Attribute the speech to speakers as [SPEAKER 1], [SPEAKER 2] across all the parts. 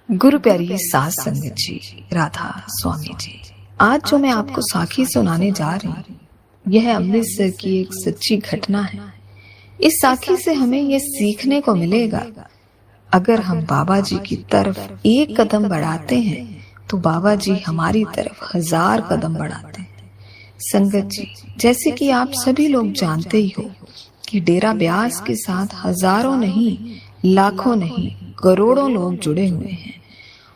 [SPEAKER 1] गुरु प्यारी सास संगत जी, राधा स्वामी जी, आज जो मैं आपको साखी सुनाने जा रही हूँ, यह अमृतसर की एक सच्ची घटना है। इस साखी से हमें यह सीखने को मिलेगा, अगर हम बाबा जी की तरफ एक कदम बढ़ाते हैं तो बाबा जी हमारी तरफ 1000 कदम बढ़ाते हैं। संगत जी, जैसे कि आप सभी लोग जानते ही हो कि डेरा ब्यास के साथ हजारों नहीं, लाखों नहीं, करोड़ों लोग जुड़े हुए हैं।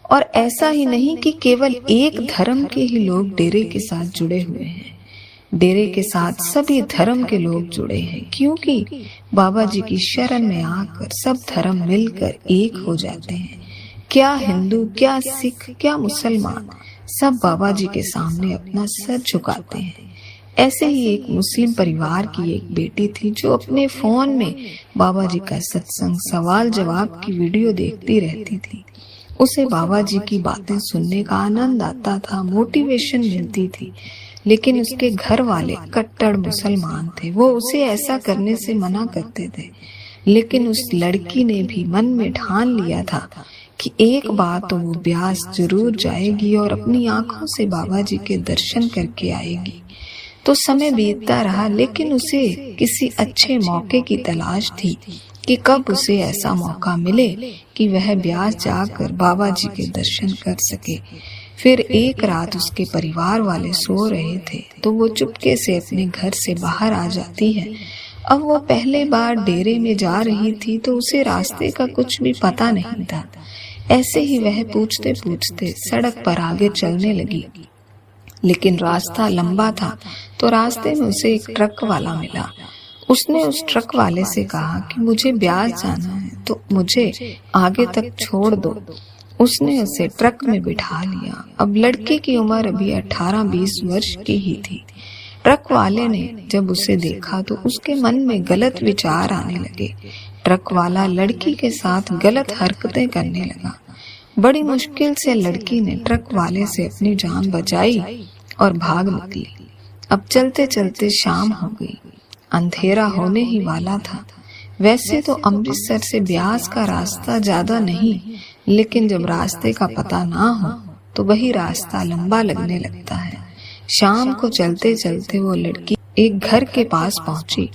[SPEAKER 1] और ऐसा ही नहीं कि केवल एक धर्म के ही लोग डेरे के साथ जुड़े हुए हैं, डेरे के साथ सभी धर्म के लोग जुड़े हैं, क्योंकि बाबा जी की शरण में आकर सब धर्म मिलकर एक हो जाते हैं। क्या हिंदू, क्या सिख, क्या मुसलमान, सब बाबा जी के सामने अपना सर झुकाते हैं। ऐसे ही एक मुस्लिम परिवार की एक बेटी थी जो अपने फोन में बाबा जी का सत्संग, सवाल जवाब की वीडियो देखती रहती थी। उसे बाबा जी की बातें सुनने का आनंद आता था, मोटिवेशन मिलती थी, लेकिन उसके घर वाले कट्टर मुसलमान थे। वो उसे ऐसा करने से मना करते थे, लेकिन उस लड़की ने भी मन में ठान लिया था कि एक बार तो वो ब्यास जरूर जाएगी और अपनी आंखों से बाबा जी के दर्शन करके आएगी। तो समय बीतता रहा, लेकिन उसे किसी अच्छे मौके की तलाश थी कि कब उसे ऐसा मौका मिले कि वह ब्यास जाकर बाबा जी के दर्शन कर सके। फिर एक रात उसके परिवार वाले सो रहे थे तो वो चुपके से अपने घर से बाहर आ जाती है। अब वो पहले बार डेरे में जा रही थी तो उसे रास्ते का कुछ भी पता नहीं था। ऐसे ही वह पूछते पूछते सड़क पर आगे चलने लगी, लेकिन रास्ता लंबा था तो रास्ते में उसे एक ट्रक वाला मिला। उसने उस ट्रक वाले से कहा कि मुझे ब्यास जाना है तो मुझे आगे तक छोड़ दो। उसने उसे ट्रक में बिठा लिया। अब लड़के की उम्र अभी 18-20 वर्ष की ही थी। ट्रक वाले ने जब उसे देखा तो उसके मन में गलत विचार आने लगे। ट्रक वाला लड़की के साथ गलत हरकतें करने लगा। बड़ी मुश्किल से लड़की ने ट्रक वाले से अपनी जान बचाई और भाग निकली। अब चलते चलते शाम हो गई, अंधेरा होने ही वाला था। वैसे तो अमृतसर से ब्यास का रास्ता ज्यादा नहीं, लेकिन जब रास्ते का पता ना हो तो वही रास्ता लंबा लगने लगता है। शाम को चलते चलते वो लड़की एक घर के पास पहुंची।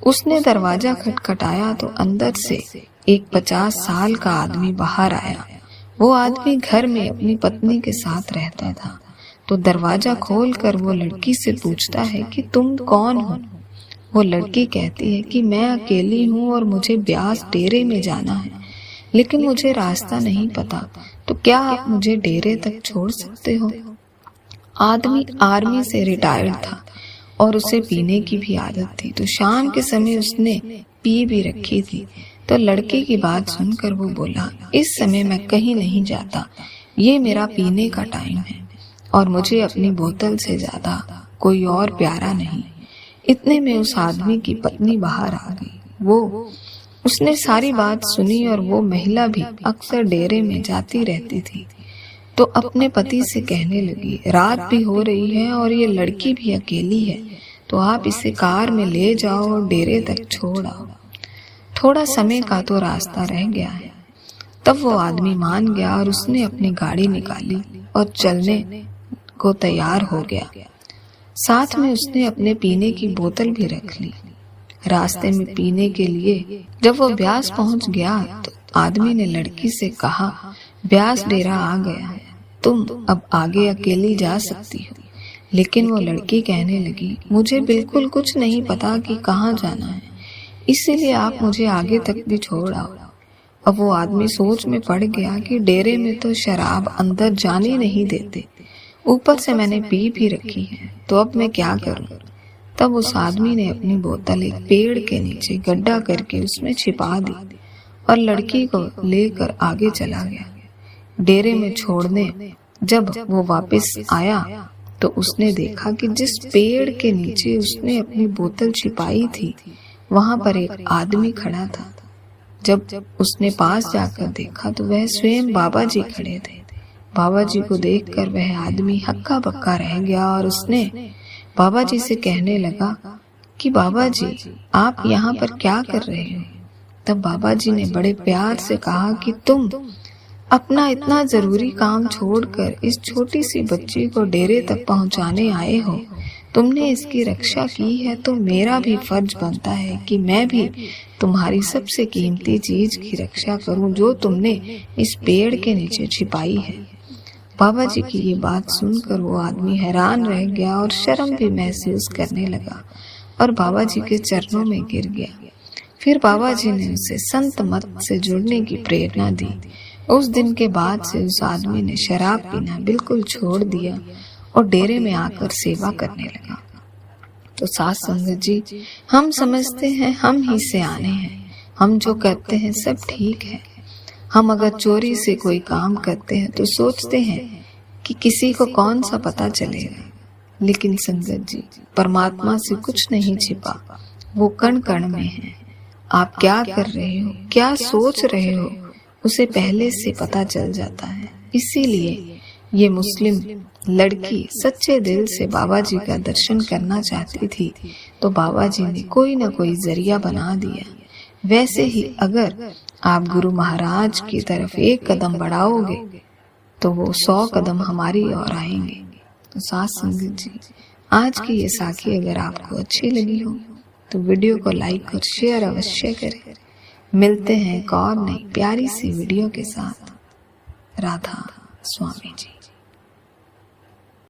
[SPEAKER 1] उसने दरवाजा खटखटाया तो अंदर से एक 50 साल का आदमी बाहर आया। वो आदमी घर में अपनी पत्नी के साथ रहता था। तो दरवाजा खोलकर वो लड़की से पूछता है कि तुम कौन हो। वो लड़की कहती है कि मैं अकेली हूँ और मुझे ब्यास डेरे में जाना है, लेकिन मुझे रास्ता नहीं पता, तो क्या आप मुझे डेरे तक छोड़ सकते हो। आदमी आर्मी से रिटायर्ड था और उसे पीने की भी आदत थी, तो शाम के समय उसने पी भी रखी थी। तो लड़के की बात सुनकर वो बोला, इस समय मैं कहीं नहीं जाता, ये मेरा पीने का टाइम है और मुझे अपनी बोतल से ज्यादा कोई और प्यारा नहीं। इतने में उस आदमी की पत्नी बाहर आ गई। उसने सारी बात सुनी और वो महिला भी अक्सर डेरे में जाती रहती थी। तो अपने पति से कहने लगी, रात भी हो रही है और ये लड़की भी अकेली है, तो आप इसे कार में ले जाओ और डेरे तक छोड़ आओ। थोड़ा समय का तो रास्ता रह गया है। तब वो आदमी मान गया और उसने अपनी गाड़ी निकाली और चलने को तैयार हो गया। साथ में उसने अपने पीने की बोतल भी रख ली। रास्ते में पीने के लिए जब वो ब्यास पहुंच गया तो आदमी ने लड़की से कहा, ब्यास डेरा आ गया है, तुम अब आगे अकेली जा सकती हो। लेकिन वो लड़की कहने लगी, मुझे बिल्कुल कुछ नहीं पता कि कहाँ जाना है, इसीलिए आप मुझे आगे तक भी छोड़ आओ। अब वो आदमी सोच में पड़ गया कि डेरे में तो शराब अंदर जाने नहीं देते, ऊपर से मैंने पी भी रखी है, तो अब मैं क्या करूं। तब उस आदमी ने अपनी बोतल एक पेड़ के नीचे गड्ढा करके उसमें छिपा दी और लड़की को लेकर आगे चला गया। डेरे में छोड़ने जब वो वापस आया तो उसने देखा कि जिस पेड़ के नीचे उसने अपनी बोतल छिपाई थी, वहां पर एक आदमी खड़ा था। जब उसने पास जाकर देखा तो वह स्वयं बाबा जी खड़े थे। बाबा जी को देखकर वह आदमी हक्का बक्का रह गया और उसने बाबा जी से कहने लगा कि बाबा जी, आप यहाँ पर क्या कर रहे हो। तब बाबा जी ने बड़े प्यार से कहा कि तुम अपना इतना जरूरी काम छोड़कर इस छोटी सी बच्ची को डेरे तक पहुंचाने आए हो। तुमने इसकी रक्षा की है तो मेरा भी फर्ज बनता है कि मैं भी तुम्हारी सबसे कीमती चीज की रक्षा करूं जो तुमने इस पेड़ के नीचे छिपाई है। बाबा जी की ये बात सुनकर वो आदमी हैरान रह गया और शर्म भी महसूस करने लगा और बाबा जी के चरणों में गिर गया। फिर बाबा जी ने उसे संत मत से जुड़ने की प्रेरणा दी। उस दिन के बाद से उस आदमी ने शराब पीना बिल्कुल छोड़ दिया और डेरे में आकर सेवा करने लगा। तो साथ संगत जी, हम समझते हैं हम ही से आने हैं, हम जो करते हैं सब ठीक है। हम अगर चोरी से कोई काम करते हैं तो सोचते हैं कि किसी को कौन सा पता चलेगा, लेकिन संगत जी, परमात्मा से कुछ नहीं छिपा, वो कण कण में है। आप क्या कर रहे हो, क्या सोच रहे हो, उसे पहले से पता चल जाता है। इसीलिए ये मुस्लिम लड़की सच्चे दिल से बाबा जी का दर्शन करना चाहती थी, तो बाबा जी ने कोई ना कोई जरिया बना दिया। वैसे ही अगर आप गुरु महाराज की तरफ एक कदम बढ़ाओगे तो वो 100 कदम हमारी ओर आएंगे। तो साथ संगत जी, आज की ये साखी अगर आपको अच्छी लगी हो तो वीडियो को लाइक और शेयर अवश्य करें। मिलते हैं एक और नई प्यारी सी वीडियो के साथ। राधा स्वामी जी।